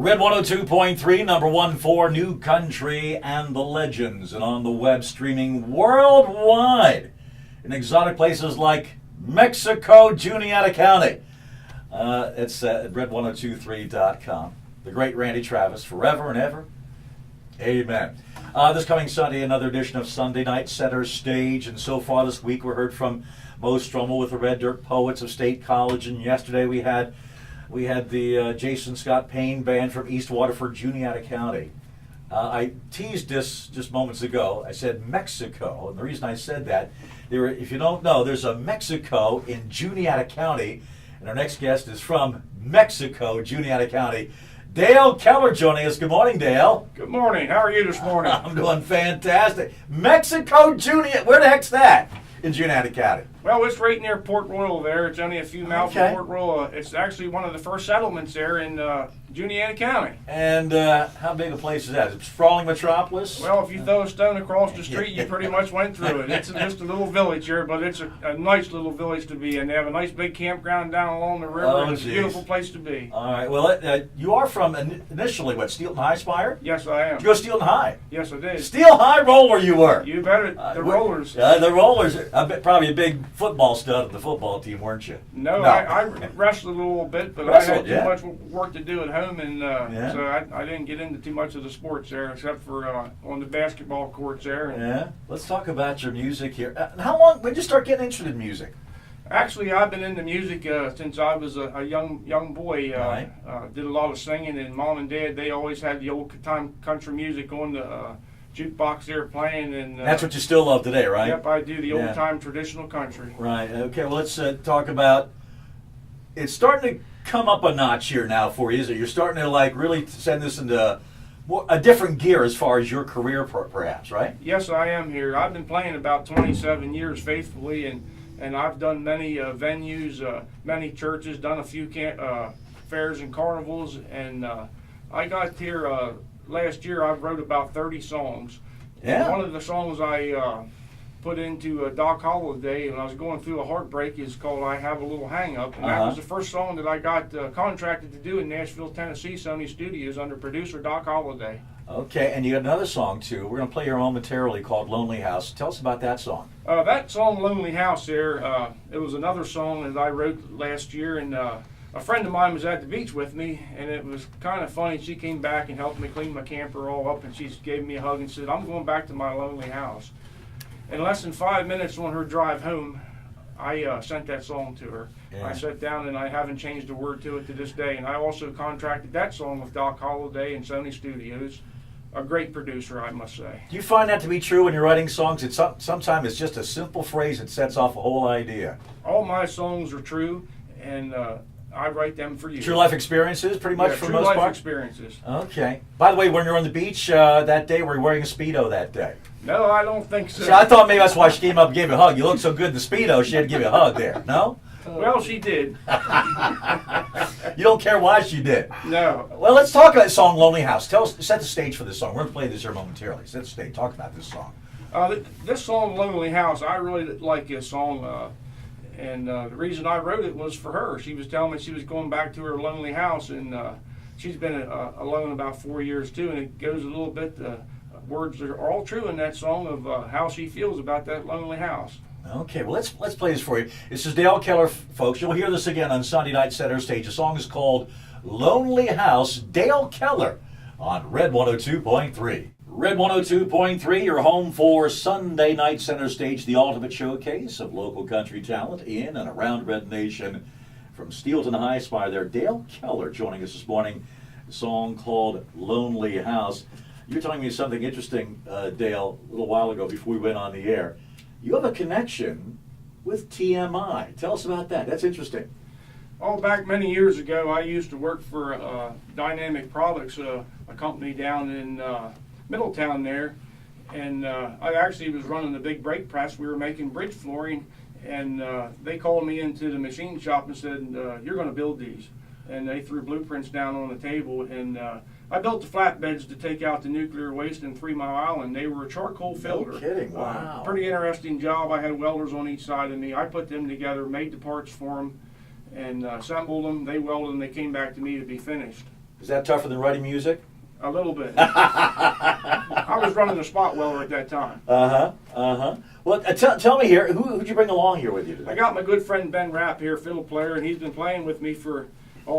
Red 102.3, number one for New Country and the Legends, and on the web streaming worldwide in exotic places like Mexico, Juniata County. It's at red1023.com. The great Randy Travis, forever and ever. Amen. This coming Sunday, another edition of Sunday Night Center Stage, and so far this week we heard from Mo Strommel with the Red Dirt Poets of State College, and yesterday we had the Jason Scott Payne Band from East Waterford, Juniata County. I teased this just moments ago. I said Mexico, and the reason I said that, if you don't know, there's a Mexico in Juniata County, and our next guest is from Mexico, Juniata County. Dale Keller joining us. Good morning, Dale. Good morning. How are you this morning? I'm doing fantastic. Mexico, Juniata, where the heck's that in Juniata County? Well, it's right near Port Royal there. It's only a few miles from Port Royal. It's actually one of the first settlements there in Juniata County. And how big a place is that? Is it a sprawling metropolis? Well, if you throw a stone across the street, you pretty much went through it. It's just a little village here, but it's a nice little village to be in. They have a nice big campground down along the river, and it's a beautiful place to be. All right. Well, you are from initially, what, Steelton High Spire? Yes, I am. Did you go to Steelton High? Yes, I did. Steel High roller you were. You bet. The Rollers. The Rollers. Probably a big football stud of the football team, weren't you? No. I wrestled a little bit, but I had too much work to do at home, and so I didn't get into too much of the sports there, except for on the basketball courts there. Yeah. Let's talk about your music here. How long? When did you start getting interested in music? Actually, I've been into music since I was a young boy. Right. Did a lot of singing, and Mom and Dad, they always had the old time country music on the jukebox there playing. And that's what you still love today, right? Yep, I do the old time traditional country. Right. Okay. Well, let's talk about. It's starting to come up a notch here now for you. Is it? You're starting to really send this into a different gear as far as your career, perhaps, right? Yes, I am here. I've been playing about 27 years faithfully, and I've done many venues, many churches, done a few fairs and carnivals, and I got here last year. I wrote about 30 songs. Yeah. And one of the songs I put into Doc Holliday when I was going through a heartbreak is called "I Have a Little Hang Up," and that was the first song that I got contracted to do in Nashville, Tennessee, Sony Studios under producer Doc Holliday. Okay, and you got another song too. We're going to play here momentarily called "Lonely House." Tell us about that song. That song, "Lonely House," there, it was another song that I wrote last year, and a friend of mine was at the beach with me, and it was kind of funny. She came back and helped me clean my camper all up, and she gave me a hug and said, "I'm going back to my lonely house." In less than 5 minutes on her drive home, I sent that song to her. Yeah. I sat down and I haven't changed a word to it to this day. And I also contracted that song with Doc Holliday and Sony Studios. A great producer, I must say. Do you find that to be true when you're writing songs? Sometimes it's just a simple phrase that sets off a whole idea. All my songs are true, and I write them for you. True life experiences, pretty much, for the most part? True life experiences. Okay. By the way, when you're on the beach that day, were you wearing a Speedo that day? No, I don't think so. See, I thought maybe that's why she came up and gave you a hug. You look so good in the Speedo, she had to give you a hug there. No? Well, she did. You don't care why she did? No. Well, let's talk about the song "Lonely House." Set the stage for this song. We're going to play this here momentarily. Set the stage. Talk about this song. This song, "Lonely House," I really like this song. And the reason I wrote it was for her. She was telling me she was going back to her lonely house, and she's been alone about 4 years too. And it goes a little bit. Words are all true in that song of how she feels about that lonely house. Okay, well let's play this for you. This is Dale Keller, folks. You'll hear this again on Sunday Night Center Stage. The song is called "Lonely House." Dale Keller on Red 102.3. Red 102.3, your home for Sunday Night Center Stage, the ultimate showcase of local country talent in and around Red Nation. From Steelton High Spire there, Dale Keller joining us this morning. A song called "Lonely House." You were telling me something interesting, Dale, a little while ago before we went on the air. You have a connection with TMI. Tell us about that. That's interesting. Oh, back many years ago, I used to work for Dynamic Products, a company down in Middletown there, and I actually was running the big brake press. We were making bridge flooring, and they called me into the machine shop and said, "You're going to build these." And they threw blueprints down on the table, and I built the flatbeds to take out the nuclear waste in 3 Mile Island. They were a charcoal filter. No kidding, wow. Pretty interesting job. I had welders on each side of me. I put them together, made the parts for them, and assembled them. They welded them. They came back to me to be finished. Is that tougher than writing music? A little bit. I was running the spot weller at that time. Well, tell me here, who'd you bring along here with you today? I got my good friend Ben Rapp here, fiddle player, and he's been playing with me for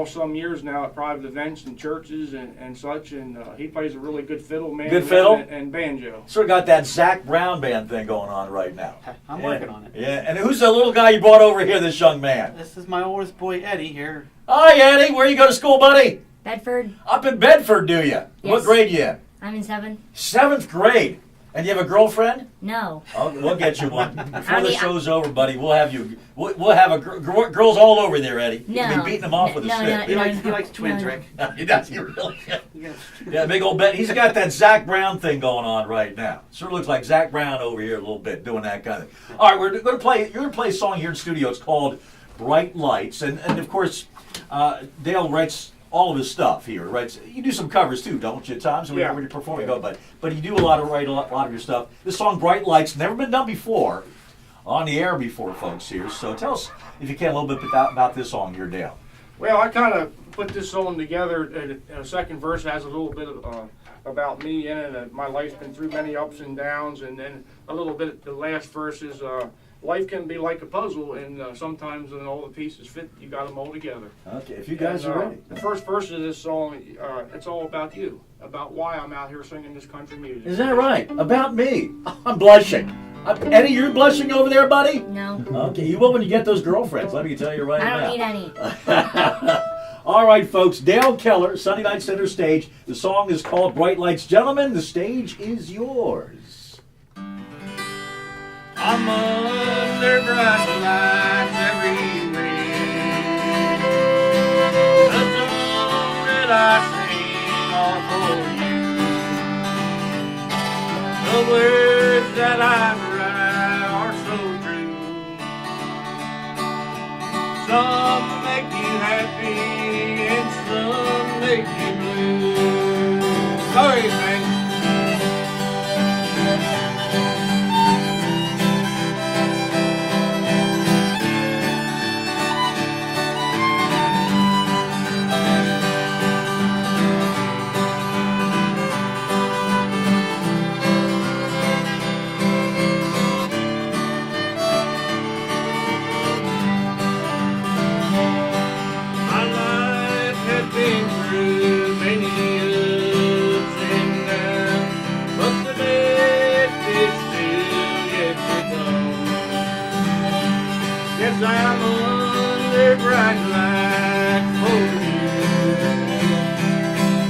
some years now at private events and churches and such, and he plays a really good fiddle, man. Good fiddle? And banjo. Sort of got that Zach Brown band thing going on right now. I'm working on it. Yeah, and who's the little guy you brought over here, this young man? This is my oldest boy, Eddie, here. Hi, Eddie. Where you go to school, buddy? Bedford. Up in Bedford, do you? Yes. What grade you in? I'm in 7th. 7th grade. And you have a girlfriend? No. Oh, we'll get you one. Before the need- show's over, buddy, we'll have you. We'll have girls all over there, Eddie. No. You'll be beating them off with a No, stick. He likes twins, no. Rick. He does. He really does. Yeah. Yeah, big old Ben. He's got that Zach Brown thing going on right now. Sort of looks like Zach Brown over here a little bit, doing that kind of thing. All right, we're going to play. You're going to play a song here in studio. It's called "Bright Lights," and of course, Dale writes all of his stuff here. Right? You do some covers too, don't you, Tom? So Yeah. when you perform, you go, but you do write a lot of your stuff. This song, "Bright Lights," never been done before, on the air before, folks. Here, so tell us if you can a little bit about this song here, Dale. Well, I kind of put this song together, and a second verse has a little bit of about me in it. My life's been through many ups and downs, and then a little bit, the last verse is, life can be like a puzzle, and sometimes when all the pieces fit, you got them all together. Okay, if you guys are ready. The first verse of this song, it's all about you, about why I'm out here singing this country music. Is that right? About me. I'm blushing. Eddie, you're blushing over there, buddy? No. Okay, you will when you get those girlfriends. Let me tell you right now. I don't need any. All right, folks. Dale Keller, Sunday Night Center Stage. The song is called "Bright Lights." Gentlemen, the stage is yours. I'm under bright lights everywhere. The song that I sing are for you. The words that I write are so true. Some make you happy and some make you blue. Sorry, man. I'm under bright lights for you.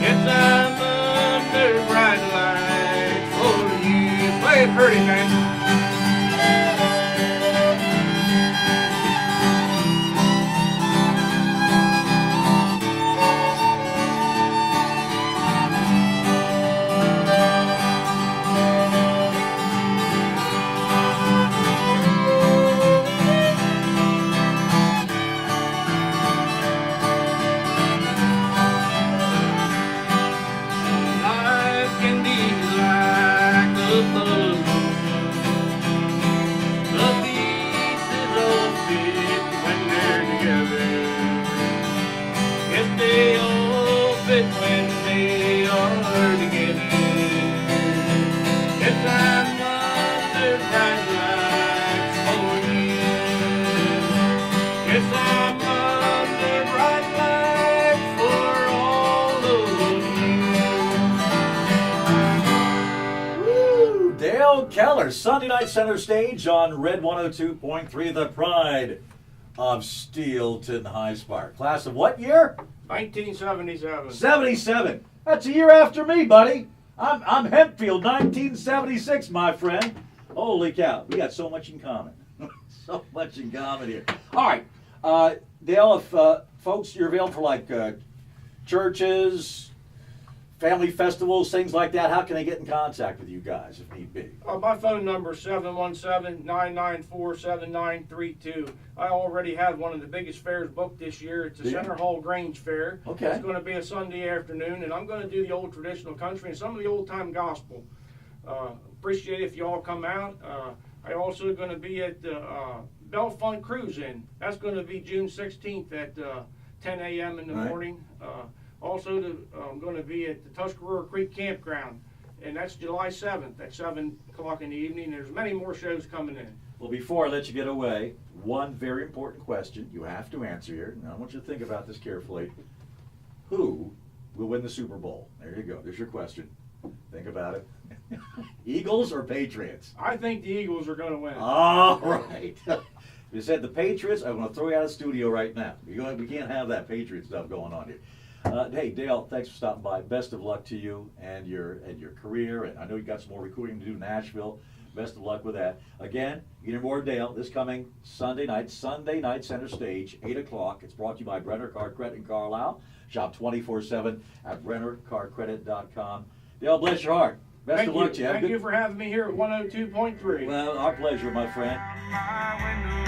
Yes, I'm under bright lights for you. Play it pretty, man. Keller, Sunday Night Center Stage on Red 102.3, the pride of Steelton High Spark. Class of what year? 1977. 77. That's a year after me, buddy. I'm Hempfield, 1976, my friend. Holy cow, we got so much in common. So much in common here. All right, Dale, if folks, you're available for like churches, family festivals, things like that, how can they get in contact with you guys if need be? My phone number is 717-994-7932. I already have one of the biggest fairs booked this year. It's the Center Hall Grange Fair. Okay. It's going to be a Sunday afternoon, and I'm going to do the old traditional country and some of the old-time gospel. Appreciate it if you all come out. I also going to be at the Bellefonte Cruise-In. That's going to be June 16th at 10 a.m. in the morning. Also, I'm going to be at the Tuscarora Creek Campground, and that's July 7th at 7 o'clock in the evening. There's many more shows coming in. Well, before I let you get away, one very important question you have to answer here. Now, I want you to think about this carefully. Who will win the Super Bowl? There you go. There's your question. Think about it. Eagles or Patriots? I think the Eagles are going to win. All right. You said the Patriots, I'm going to throw you out of the studio right now. We can't have that Patriot stuff going on here. Hey, Dale, thanks for stopping by. Best of luck to you and your career. And I know you got some more recruiting to do in Nashville. Best of luck with that. Again, you can hear more of Dale this coming Sunday night center stage, 8 o'clock. It's brought to you by Brenner Car Credit in Carlisle. Shop 24/7 at BrennerCarCredit.com. Dale, bless your heart. Best of luck to you. Thank you for having me here at 102.3. Well, our pleasure, my friend.